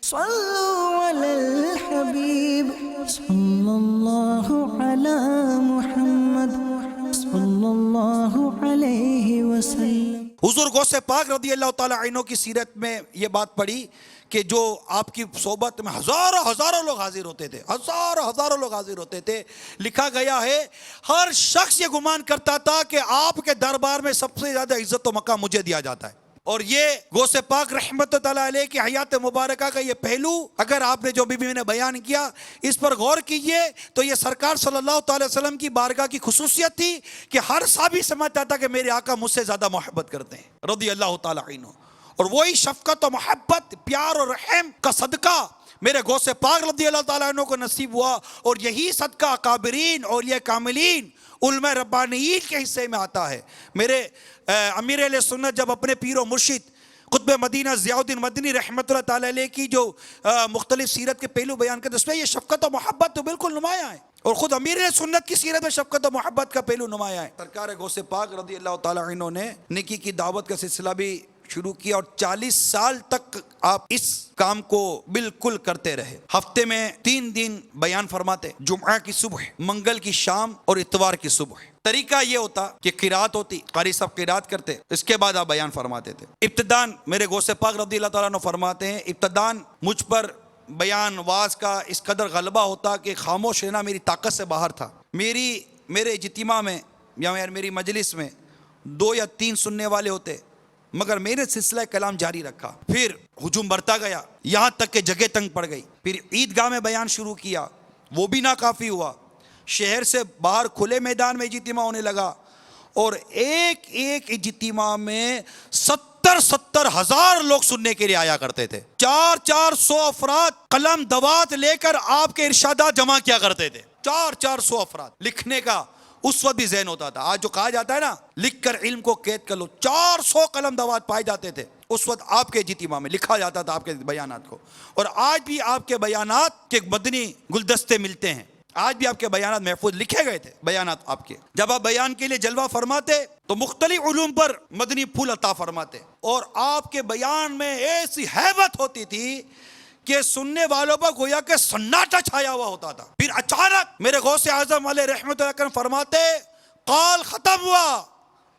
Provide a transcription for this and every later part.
صلوا علی الحبیب صلی اللہ علی محمد صلی اللہ علیہ وسلم۔ حضور غوث پاک رضی اللہ تعالیٰ عنہ کی سیرت میں یہ بات پڑھی کہ جو آپ کی صحبت میں ہزاروں لوگ حاضر ہوتے تھے، ہزاروں لوگ حاضر ہوتے تھے۔ لکھا گیا ہے ہر شخص یہ گمان کرتا تھا کہ آپ کے دربار میں سب سے زیادہ عزت و مقام مجھے دیا جاتا ہے۔ اور یہ غوث پاک رحمت اللہ علیہ کی حیات مبارکہ کا یہ پہلو اگر آپ نے جو بھی میں نے بیان کیا اس پر غور کیجئے تو یہ سرکار صلی اللہ تعالی وسلم کی بارگاہ کی خصوصیت تھی کہ ہر صحابی سمجھتا تھا کہ میرے آقا مجھ سے زیادہ محبت کرتے ہیں رضی اللہ تعالی عنہ۔ اور وہی شفقت و محبت، پیار اور رحم کا صدقہ میرے غوث پاک رضی اللہ تعالیٰ عنہ کو نصیب ہوا، اور یہی صدقہ اکابرین اولیاء کاملین علماء ربانیین کے حصے میں آتا ہے۔ میرے امیر اہل سنت جب اپنے پیر و مرشد قطب مدینہ ضیاء الدین مدنی رحمۃ اللہ تعالیٰ علیہ کی جو مختلف سیرت کے پہلو بیان کرتے اس میں یہ شفقت و محبت تو بالکل نمایاں ہے، اور خود امیر اہل سنت کی سیرت میں شفقت و محبت کا پہلو نمایاں ہے۔ سرکار غوث پاک رضی اللہ تعالیٰ عنہ نے نیکی کی دعوت کا سلسلہ بھی شروع کیا، اور 40 سال تک آپ اس کام کو بالکل کرتے رہے۔ ہفتے میں 3 دن بیان فرماتے، جمعہ کی صبح، منگل کی شام اور اتوار کی صبح۔ طریقہ یہ ہوتا کہ قرات ہوتی، قاری صاحب قرات کرتے، اس کے بعد آپ بیان فرماتے تھے۔ ابتداً میرے غوث پاک رضی اللہ تعالیٰ عنہ فرماتے ہیں ابتداً مجھ پر بیان واز کا اس قدر غلبہ ہوتا کہ خاموش رہنا میری طاقت سے باہر تھا۔ میرے اجتماع میں یا میری مجلس میں 2 یا 3 سننے والے ہوتے، مگر میرے سلسلہ کلام جاری رکھا۔ پھر ہجوم بڑھتا گیا یہاں تک کہ جگہ تنگ پڑ گئی۔ پھر عیدگاہ میں بیان شروع کیا، وہ بھی ناکافی ہوا۔ شہر سے باہر کھلے میدان میں اجتماع ہونے لگا، اور ایک اجتماع میں 70 ہزار لوگ سننے کے لیے آیا کرتے تھے۔ 400 افراد قلم دوات لے کر آپ کے ارشادات جمع کیا کرتے تھے۔ 400 افراد لکھنے کا اس وقت بھی ذہن ہوتا تھا۔ آج جو کہا جاتا ہے نا لکھ کر علم کو قید کر لو، 400 قلم دوات پائے جاتے تھے اس وقت آپ کے اجتماع میں، لکھا جاتا تھا آپ کے بیانات کو۔ اور آج بھی آپ کے بیانات کے مدنی گلدستے ملتے ہیں، آج بھی آپ کے بیانات محفوظ لکھے گئے تھے بیانات آپ کے۔ جب آپ بیان کے لیے جلوہ فرماتے تو مختلف علوم پر مدنی پھول عطا فرماتے، اور آپ کے بیان میں ایسی ہیبت ہوتی تھی کہ سننے والوں پر گویا کہ سناٹا چھایا ہوا ہوتا تھا۔ پھر اچانک میرے غوث اعظم علیہ رحمۃ اللہ کرم فرماتے قال ختم ہوا،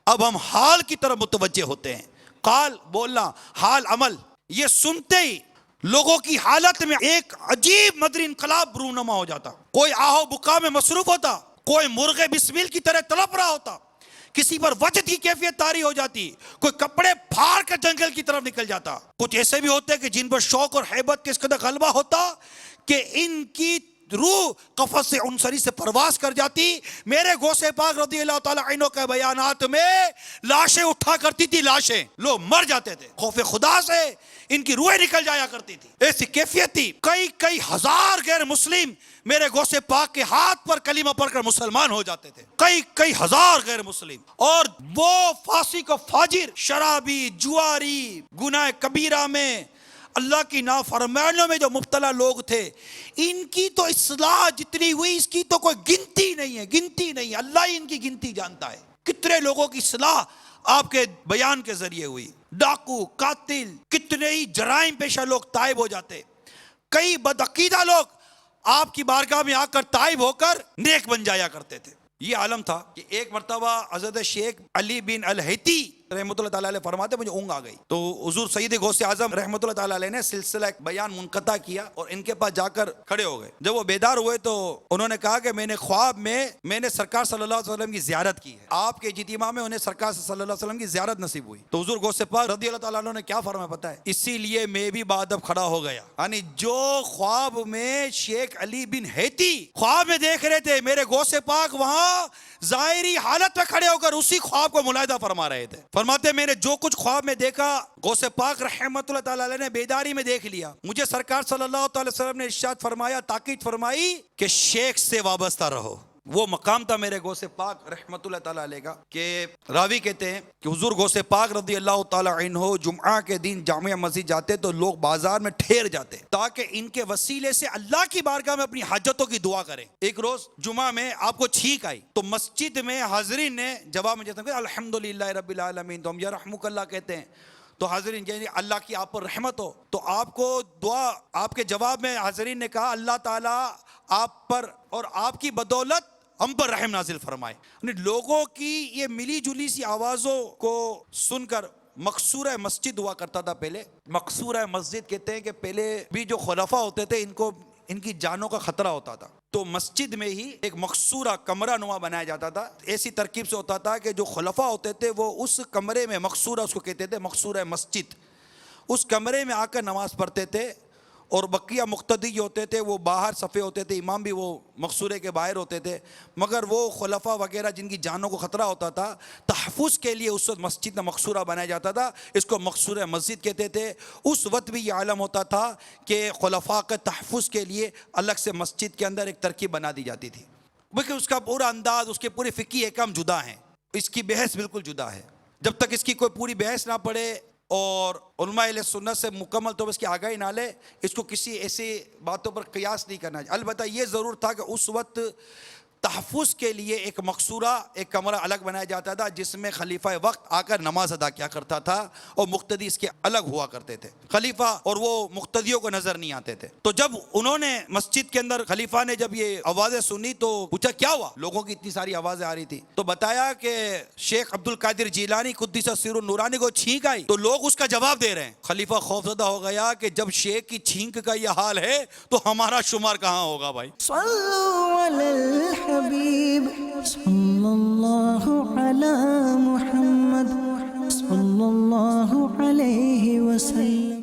اب ہم حال کی طرف متوجہ ہوتے ہیں۔ قال بولنا، حال عمل۔ یہ سنتے ہی لوگوں کی حالت میں ایک عجیب مدنی انقلاب رونما ہو جاتا۔ کوئی آہو بکا میں مصروف ہوتا، کوئی مرغ بسمیل کی طرح تڑپ رہا ہوتا، کسی پر وجد کی کیفیت طاری ہو جاتی، کوئی کپڑے پھاڑ کر جنگل کی طرف نکل جاتا۔ کچھ ایسے بھی ہوتے کہ جن پر شوق اور ہیبت کے اس قدر غلبہ ہوتا کہ ان کی روح قفس سے عنصری سے پرواز کر جاتی۔ میرے غوث پاک رضی اللہ تعالی عنہ کے بیانات میں لاشیں اٹھا کرتی تھی، لاشیں، لوگ مر جاتے تھے، خوف خدا سے ان کی روحیں نکل جایا کرتی تھی۔ ایسی کیفیت تھی، کئی ہزار غیر مسلم میرے غوث پاک کے ہاتھ پر کلمہ پڑھ کر مسلمان ہو جاتے تھے، کئی ہزار غیر مسلم۔ اور وہ فاسق و فاجر، شرابی، جواری، گناہ کبیرہ میں، اللہ کی نافرمانیوں میں جو مبتلا لوگ تھے، ان کی تو اصلاح جتنی ہوئی اس کی تو کوئی گنتی نہیں ہے، اللہ ہی ان کی گنتی جانتا ہے۔ کتنے لوگوں کی اصلاح آپ کے بیان کے ذریعے ہوئی۔ ڈاکو، قاتل، کتنے ہی جرائم پیشہ لوگ تائب ہو جاتے، کئی بدعقیدہ لوگ آپ کی بارگاہ میں آ کر تائب ہو کر نیک بن جایا کرتے تھے۔ یہ عالم تھا کہ ایک مرتبہ حضرت شیخ علی بن الہیتی رحمۃ اللہ تعالیٰ علیہ فرماتے مجھے اونگ آ گئی، تو حضور سید غوث اعظم رحمۃ اللہ تعالیٰ علیہ نے سلسلہ بیان منقطع کیا اور ان کے پاس جا کر کھڑے ہو گئے۔ جب وہ بیدار ہوئے تو انہوں نے کہا کہ میں نے خواب میں نے سرکار صلی اللہ علیہ وسلم کی زیارت کی ہے، آپ کے اجتماع میں انہیں سرکار صلی اللہ علیہ وسلم کی زیارت نصیب ہوئی۔ تو حضور غوث پاک رضی اللہ تعالیٰ عنہ نے کیا فرمایا پتہ ہے؟ اسی لیے میں بھی بادب کھڑا ہو گیا۔ یعنی جو خواب میں شیخ علی بن ہیتی خواب میں دیکھ رہے تھے، میرے غوث پاک وہاں ظاہری حالت میں کھڑے ہو کر اسی خواب کو ملاحظہ فرما رہے تھے۔ فرماتے میں نے جو کچھ خواب میں دیکھا غوث پاک رحمت اللہ تعالیٰ علیہ نے بیداری میں دیکھ لیا۔ مجھے سرکار صلی اللہ تعالی وسلم نے ارشاد فرمایا، تاکید فرمائی کہ شیخ سے وابستہ رہو۔ وہ مقام تھا میرے غوث پاک رحمت اللہ تعالیٰ علیہ کا کہ راوی کہتے ہیں کہ حضور غوث پاک رضی اللہ تعالیٰ عنہ جمعہ کے دن جامع مسجد جاتے تو لوگ بازار میں ٹھہر جاتے تاکہ ان کے وسیلے سے اللہ کی بارگاہ میں اپنی حاجتوں کی دعا کریں۔ ایک روز جمعہ میں آپ کو چھینک آئی تو مسجد میں حاضرین نے جواب میں جاتا کہ الحمدللہ رب العالمین، تو ہم یرحمک اللہ کہتے ہیں، تو حاضرین یعنی اللہ کی آپ پر رحمت ہو. تو آپ کو دعا آپ کے جواب میں حاضرین نے کہا اللہ تعالیٰ آپ پر اور آپ کی بدولت ہم پر رحم نازل فرمائے. یعنی لوگوں کی یہ ملی جلی سی آوازوں کو سن کر مقصورہ مسجد ہوا کرتا تھا پہلے. مقصورہ مسجد کہتے ہیں کہ پہلے بھی جو خلفاء ہوتے تھے ان کی جانوں کا خطرہ ہوتا تھا, تو مسجد میں ہی ایک مقصورہ کمرہ نما بنایا جاتا تھا. ایسی ترکیب سے ہوتا تھا کہ جو خلفاء ہوتے تھے وہ اس کمرے میں, مقصورہ اس کو کہتے تھے, مقصورہ مسجد, اس کمرے میں آ کر نماز پڑھتے تھے. اور بقیہ مقتدی جو ہوتے تھے وہ باہر صفے ہوتے تھے, امام بھی وہ مقصورے کے باہر ہوتے تھے. مگر وہ خلفاء وغیرہ جن کی جانوں کو خطرہ ہوتا تھا, تحفظ کے لیے اس وقت مسجد میں مقصورہ بنایا جاتا تھا, اس کو مقصورہ مسجد کہتے تھے. اس وقت بھی یہ عالم ہوتا تھا کہ خلفاء کے تحفظ کے لیے الگ سے مسجد کے اندر ایک ترکیب بنا دی جاتی تھی. بلکہ اس کا پورا انداز, اس کے پورے فقہی احکام جدا ہیں, اس کی بحث بالکل جدا ہے. جب تک اس کی کوئی پوری بحث نہ پڑے اور علماء اہل سنت سے مکمل طور پر اس کی آگاہی نہ لے, اس کو کسی ایسی باتوں پر قیاس نہیں کرنا چاہیے. البتہ یہ ضرور تھا کہ اس وقت تحفظ کے لیے ایک مقصورہ, ایک کمرہ الگ بنایا جاتا تھا جس میں خلیفہ وقت آ کر نماز ادا کیا کرتا تھا اور مقتدی اس کے الگ ہوا کرتے تھے. خلیفہ اور وہ مقتدیوں کو نظر نہیں آتے تھے. تو جب انہوں نے مسجد کے اندر خلیفہ نے جب یہ آوازیں سنی تو پوچھا کیا ہوا, لوگوں کی اتنی ساری آوازیں آ رہی تھی. تو بتایا کہ شیخ عبد القادر جیلانی قدس سر النورانی کو چھینک آئی. تو لوگ اس کا جواب دے رہے ہیں. خلیفہ خوفزدہ ہو گیا کہ جب شیخ کی چھینک کا یہ حال ہے تو ہمارا شمار کہاں ہوگا بھائی. صلوا علی الحبیب صلی اللہ علی محمد صلی اللہ علیہ وسلم.